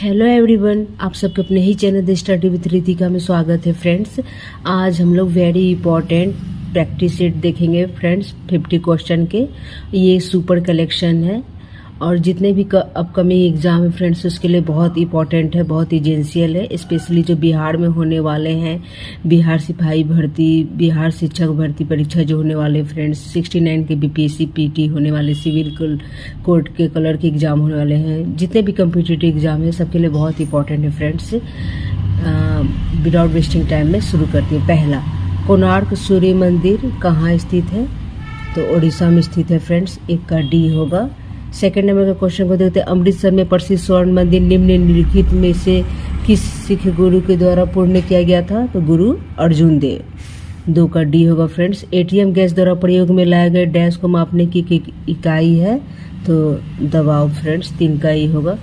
Hello everyone, आप सबके अपने ही channel the study with Ritika में स्वागत है फ्रेंड्स। आज हम लोग वेरी इंपॉर्टेंट प्रैक्टिस सेट देखेंगे फ्रेंड्स। 50 क्वेश्चन के ये सुपर कलेक्शन है और जितने भी अपकमिंग एग्ज़ाम है फ्रेंड्स उसके लिए बहुत इंपॉर्टेंट है, बहुत एजेंशियल है। स्पेशली जो बिहार में होने वाले हैं, बिहार सिपाही भर्ती, बिहार शिक्षक भर्ती परीक्षा जो होने वाले फ्रेंड्स, 69 के बीपीएससी पीटी होने वाले, सिविल कोर्ट के कलर के एग्ज़ाम होने वाले हैं, जितने भी कम्पिटिटिव एग्ज़ाम है सबके लिए बहुत इंपॉर्टेंट है फ्रेंड्स। विदाउट वेस्टिंग टाइम में शुरू करती हूँ। पहला, कोणार्क सूर्य मंदिर कहाँ स्थित है? तो उड़ीसा में स्थित है फ्रेंड्स। एक का डी होगा। सेकेंड नंबर का क्वेश्चन को देखते हैं। अमृतसर में प्रसिद्ध स्वर्ण मंदिर निम्नलिखित में से किस सिख गुरु के द्वारा पूर्ण किया गया था? तो गुरु अर्जुन देव। 2 का डी होगा फ्रेंड्स। एटीएम गैस द्वारा प्रयोग में लाए गए डैश को मापने की इकाई है? तो दबाव फ्रेंड्स। 3 का ई होगा।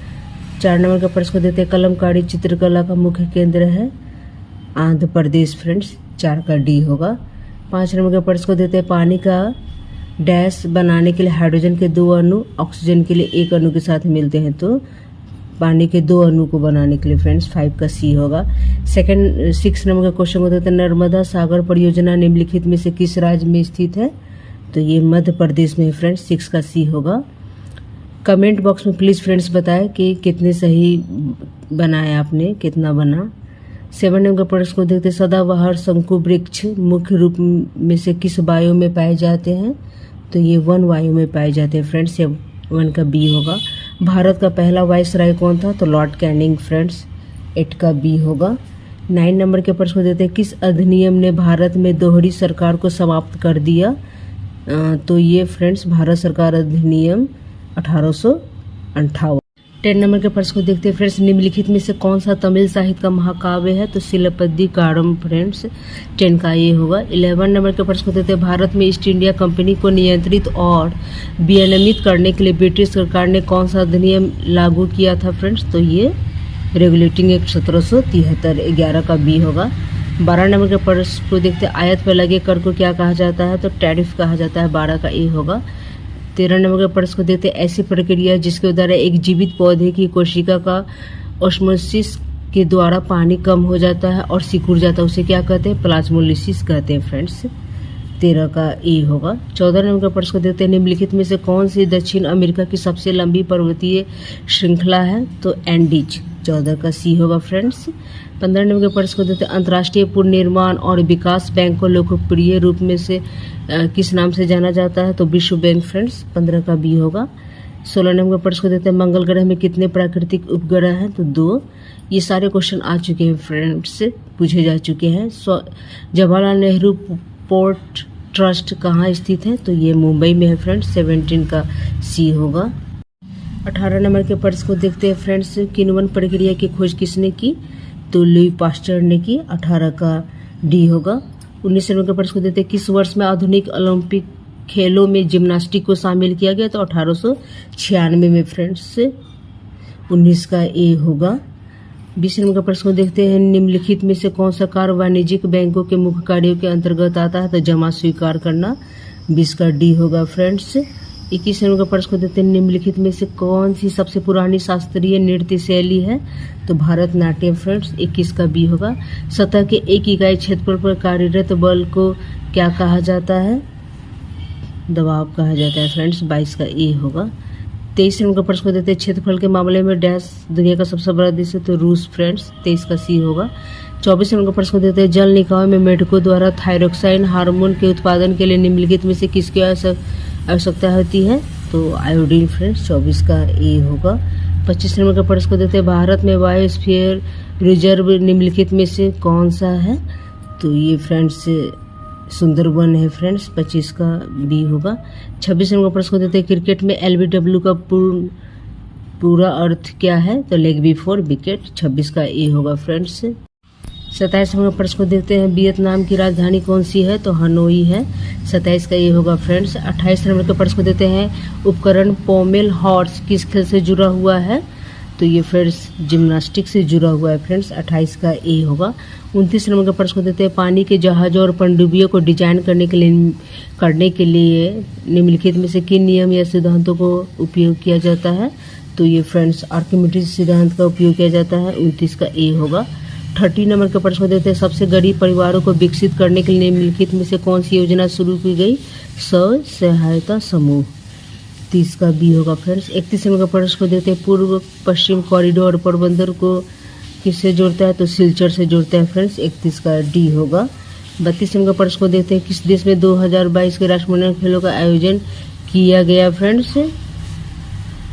4 नंबर का प्रश्न को देते हैं। कलमकारी चित्रकला का मुख्य केंद्र है? आंध्र प्रदेश फ्रेंड्स। 4 का डी होगा। 5 नंबर का प्रश्न को देते हैं। पानी का डैश बनाने के लिए हाइड्रोजन के 2 अणु ऑक्सीजन के लिए 1 अणु के साथ मिलते हैं? तो पानी के 2 अणु को बनाने के लिए फ्रेंड्स 5 का सी होगा। 6 नंबर का क्वेश्चन को देते हैं। नर्मदा सागर परियोजना निम्नलिखित में से किस राज्य में स्थित है? तो ये मध्य प्रदेश में है फ्रेंड्स। 6 का सी होगा। कमेंट बॉक्स में प्लीज़ फ्रेंड्स बताएं कि कितने सही बनाया आपने, कितना बना। 7 नंबर का प्रश्न को देखते हैं। सदाबहार शंकु वृक्ष मुख्य रूप में से किस वायु में पाए जाते हैं? तो ये 1 वायु में पाए जाते हैं फ्रेंड्स। 1 का बी होगा। भारत का पहला वायसराय कौन था? तो लॉर्ड कैनिंग फ्रेंड्स। 8 का बी होगा। 9 नंबर के प्रश्न को देते हैं। किस अधिनियम ने भारत में दोहरी सरकार को समाप्त कर दिया? तो ये फ्रेंड्स भारत सरकार अधिनियम 1858। 10 नंबर के प्रश्न को देखते हैं फ्रेंड्स। निम्नलिखित में से कौन सा तमिल साहित्य का महाकाव्य है? तो सिलपद्दिकारम फ्रेंड्स। 10 का ये होगा। 11 नंबर के प्रश्न को देते हैं। भारत में ईस्ट इंडिया कंपनी को नियंत्रित और विनियमित करने के लिए ब्रिटिश सरकार ने कौन सा अधिनियम लागू किया था फ्रेंड्स? तो ये रेगुलेटिंग एक्ट 1773। 11 का बी होगा। 12 नंबर के प्रश्न को देखते हैं। आयात पर लगे कर को क्या कहा जाता है? तो टैरिफ कहा जाता है। 12 का ए होगा। 13 नंबर के प्रश्न को देते हैं। ऐसी प्रक्रिया जिसके द्वारा एक जीवित पौधे की कोशिका का ऑस्मोसिस के द्वारा पानी कम हो जाता है और सिकुड़ जाता है, उसे क्या कहते हैं? प्लाज्मोलिसिस कहते हैं फ्रेंड्स। 13 का ए होगा। 14 नंबर का प्रश्न को देते हैं। निम्नलिखित में से कौन सी दक्षिण अमेरिका की सबसे लंबी पर्वतीय श्रृंखला है? तो एंडीज। 14 का सी होगा फ्रेंड्स। 15 नंबर के प्रश्न को देते हैं। अंतर्राष्ट्रीय पुनर्निर्माण और विकास बैंक को लोकप्रिय रूप में से किस नाम से जाना जाता है? तो विश्व बैंक फ्रेंड्स। 15 का बी होगा। 16 नंबर का प्रश्न को देते हैं। मंगल ग्रह में कितने प्राकृतिक उपग्रह हैं? तो 2। ये सारे क्वेश्चन आ चुके हैं फ्रेंड्स, पूछे जा चुके हैं। जवाहरलाल नेहरू पोर्ट ट्रस्ट कहाँ स्थित है? तो ये मुंबई में है फ्रेंड्स। 17 का सी होगा। 18 नंबर के प्रश्न को देखते हैं फ्रेंड्स। किण्वन प्रक्रिया की खोज किसने की? तो लुई पास्चर ने की। 18 का डी होगा। 19 नंबर के प्रश्न को देते हैं। किस वर्ष में आधुनिक ओलंपिक खेलों में जिम्नास्टिक को शामिल किया गया? तो 1896 में फ्रेंड्स। 19 का ए होगा। 20 नंबर का प्रश्न को देखते हैं। निम्नलिखित में से कौन सा कार्य वाणिज्यिक बैंकों के मुख्य कार्यों के अंतर्गत आता है? तो जमा स्वीकार करना। 20 का डी होगा फ्रेंड्स। 21 नंबर का प्रश्न को देते हैं। निम्नलिखित में से कौन सी सबसे पुरानी शास्त्रीय नृत्य शैली है? तो भारतनाट्यम फ्रेंड्स। 21 का बी होगा। सतह के 1 इकाई क्षेत्रफल पर कार्यरत बल को क्या कहा जाता है? दबाव कहा जाता है फ्रेंड्स। 22 का ए होगा। 23 नंबर का प्रश्न को देते हैं। क्षेत्रफल के मामले में डैश दुनिया का सबसे बड़ा देश है? तो रूस फ्रेंड्स। 23 का सी होगा। 24 नंबर का प्रश्न को देते हैं। जल निकाय में मेढकों द्वारा थायरोक्साइन हार्मोन के उत्पादन के लिए निम्नलिखित में से किसकी आवश्यकता होती है? तो आयोडीन फ्रेंड्स। 24 का ए होगा। 25 नंबर का प्रश्न को देते हैं। भारत में बायोस्फीयर रिजर्व निम्नलिखित में से कौन सा है? तो ये फ्रेंड्स सुंदरबन है फ्रेंड्स। 25 का बी होगा। 26 नंबर का प्रश्न को देते हैं। क्रिकेट में LBW का पूरा अर्थ क्या है? तो लेग बिफोर विकेट। 26 का ए होगा फ्रेंड्स। 27 नंबर प्रश्न को देखते हैं। वियतनाम की राजधानी कौन सी है? तो हनोई है। 27 का ये होगा फ्रेंड्स। 28 नंबर के प्रश्न को देते हैं। उपकरण पोमेल हॉर्स किस खेल से जुड़ा हुआ है? तो ये फ्रेंड्स जिम्नास्टिक से जुड़ा हुआ है फ्रेंड्स। 28 का ए होगा। 29 नंबर का प्रश्न को देते हैं। पानी के जहाजों और पनडुब्बियों को डिजाइन करने के लिए निम्नलिखित में से किन नियम या सिद्धांतों को उपयोग किया जाता है? तो ये फ्रेंड्स आर्किमिडीज सिद्धांत का उपयोग किया जाता है। 29 का ए होगा। 30 नंबर के प्रश्न को देते हैं, सबसे गरीब परिवारों को विकसित करने के लिए निम्नलिखित में से कौन सी योजना शुरू की गई? स्व सहायता समूह। 30 का बी होगा फ्रेंड्स। 31 नंबर का प्रश्न को देते हैं, पूर्व पश्चिम कॉरिडोर पोरबंदर को किससे जोड़ता है? तो सिलचर से जोड़ता है फ्रेंड्स। 31 का डी होगा। 32 नंबर का प्रश्न को देते हैं, किस देश में 2022 के राष्ट्रमंडल खेलों का आयोजन किया गया फ्रेंड्स?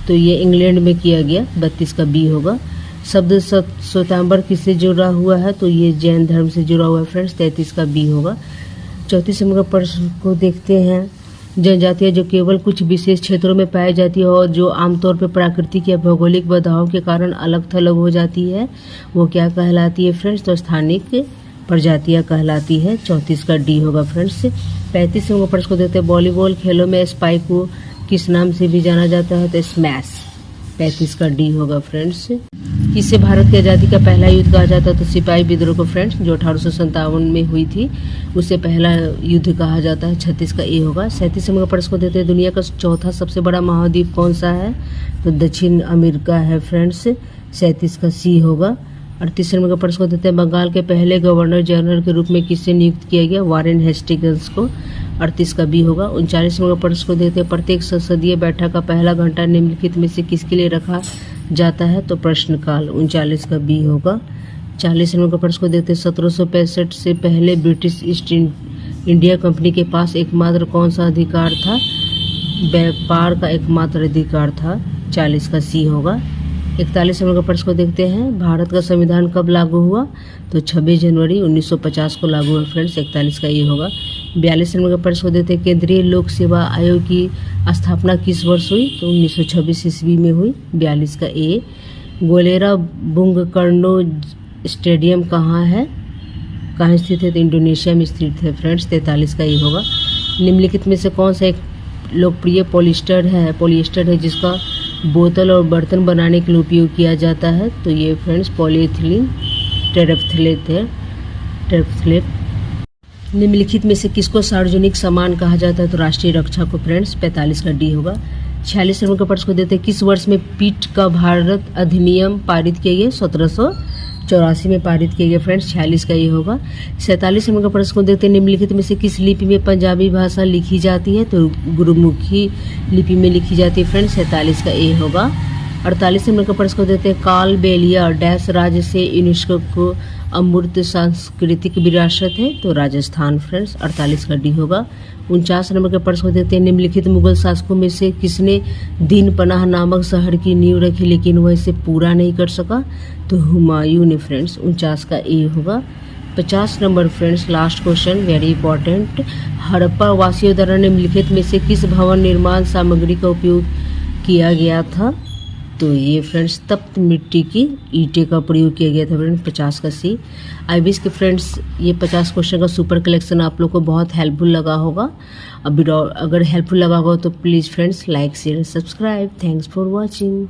तो ये इंग्लैंड में किया गया। 32 का बी होगा। शब्द श्वेतांबर किससे जुड़ा हुआ है? तो ये जैन धर्म से जुड़ा हुआ है फ्रेंड्स। 33 का बी होगा। 34 नंबर का प्रश्न को देखते हैं, जनजातियां जो केवल कुछ विशेष क्षेत्रों में पाई जाती है और जो आमतौर पर प्राकृतिक या भौगोलिक बाधाओं के कारण अलग थलग हो जाती है, वो क्या कहलाती है फ्रेंड्स? तो स्थानिक प्रजातियां कहलाती है। 34 का डी होगा फ्रेंड्स। 35 नंबर का प्रश्न को देते हैं, वॉलीबॉल खेलों में स्पाइक को किस नाम से भी जाना जाता है? तो स्मैश। 35 का डी होगा फ्रेंड्स। किसे भारत की आज़ादी का पहला युद्ध कहा जाता है? तो सिपाही विद्रोह को फ्रेंड्स, जो 1857 में हुई थी, उसे पहला युद्ध कहा जाता है। 36 का ए होगा। 37 नंबर का प्रश्न को देते हैं, दुनिया का चौथा सबसे बड़ा महाद्वीप कौन सा है? तो दक्षिण अमेरिका है फ्रेंड्स। 37 का सी होगा। 38 नंबर का प्रश्न को देते हैं, बंगाल के पहले गवर्नर जनरल के रूप में किससे नियुक्त किया गया? वारेन हेस्टिंग्स को। 38 का बी होगा। 39 नंबर का प्रश्न को देते हैं, प्रत्येक संसदीय बैठक का पहला घंटा निम्नलिखित में से किसके लिए रखा जाता है? तो प्रश्नकाल। 39 का बी होगा। 40 नंबर का प्रश्न को देते हैं, 1765 से पहले ब्रिटिश ईस्ट इंडिया कंपनी के पास एकमात्र कौन सा अधिकार था? व्यापार का एकमात्र अधिकार था। 40 का सी होगा। 41 नंबर का प्रश्न को देखते हैं, भारत का संविधान कब लागू हुआ? तो 26 जनवरी 1950 को लागू हुआ फ्रेंड्स। 41 का ये होगा। 42 नंबर का प्रश्न को देते हैं, केंद्रीय लोक सेवा आयोग की स्थापना किस वर्ष हुई? तो 1926 ईस्वी में हुई। 42 का ए। गोलेरा बुंगकर्नो स्टेडियम कहाँ है? कहाँ स्थित है? तो इंडोनेशिया में स्थित है फ्रेंड्स। 43 का ये होगा। निम्नलिखित में से कौन सा एक लोकप्रिय पॉलिएस्टर है जिसका बोतल और बर्तन बनाने के लिए उपयोग किया जाता है? तो ये फ्रेंड्स पॉलीएथिलीन टेरेफ्थलेट है। निम्नलिखित में से किसको सार्वजनिक सम्मान कहा जाता है? तो राष्ट्रीय रक्षा को फ्रेंड्स। 45 का डी होगा। 46 नंबर का प्रश्न को देते हैं, किस वर्ष में पीट का भारत अधिनियम पारित किया गया? 1784 में पारित किया गया फ्रेंड्स। 46 का ये होगा। 47 नंबर का प्रश्न को देते हैं, निम्नलिखित में से किस लिपि में पंजाबी भाषा लिखी जाती है? तो गुरुमुखी लिपि में लिखी जाती है फ्रेंड्स। 47 का ए होगा। 48 नंबर का प्रश्न को देते हैं, काल बेलिया डैश राज्य से यूनेस्को को अमूर्त सांस्कृतिक विरासत है? तो राजस्थान फ्रेंड्स। 48 का डी होगा। 49 नंबर के प्रश्न को देते हैं, निम्नलिखित मुगल शासकों में से किसने दीन पनाह नामक शहर की नींव रखी लेकिन वह इसे पूरा नहीं कर सका? तो हुमायूं ने फ्रेंड्स। 49 का ए होगा। 50 number friends last question very important, Harappa वासियों द्वारा निम्नलिखित में से किस भवन निर्माण सामग्री का उपयोग किया गया था? तो ये फ्रेंड्स तप्त मिट्टी की ईंटें का प्रयोग किया गया था फ्रेंड्स। 50 का सी। आई विश के फ्रेंड्स ये 50 क्वेश्चन का सुपर कलेक्शन आप लोग को बहुत हेल्पफुल लगा होगा। अगर हेल्पफुल लगा होगा तो please friends like share subscribe. Thanks for watching.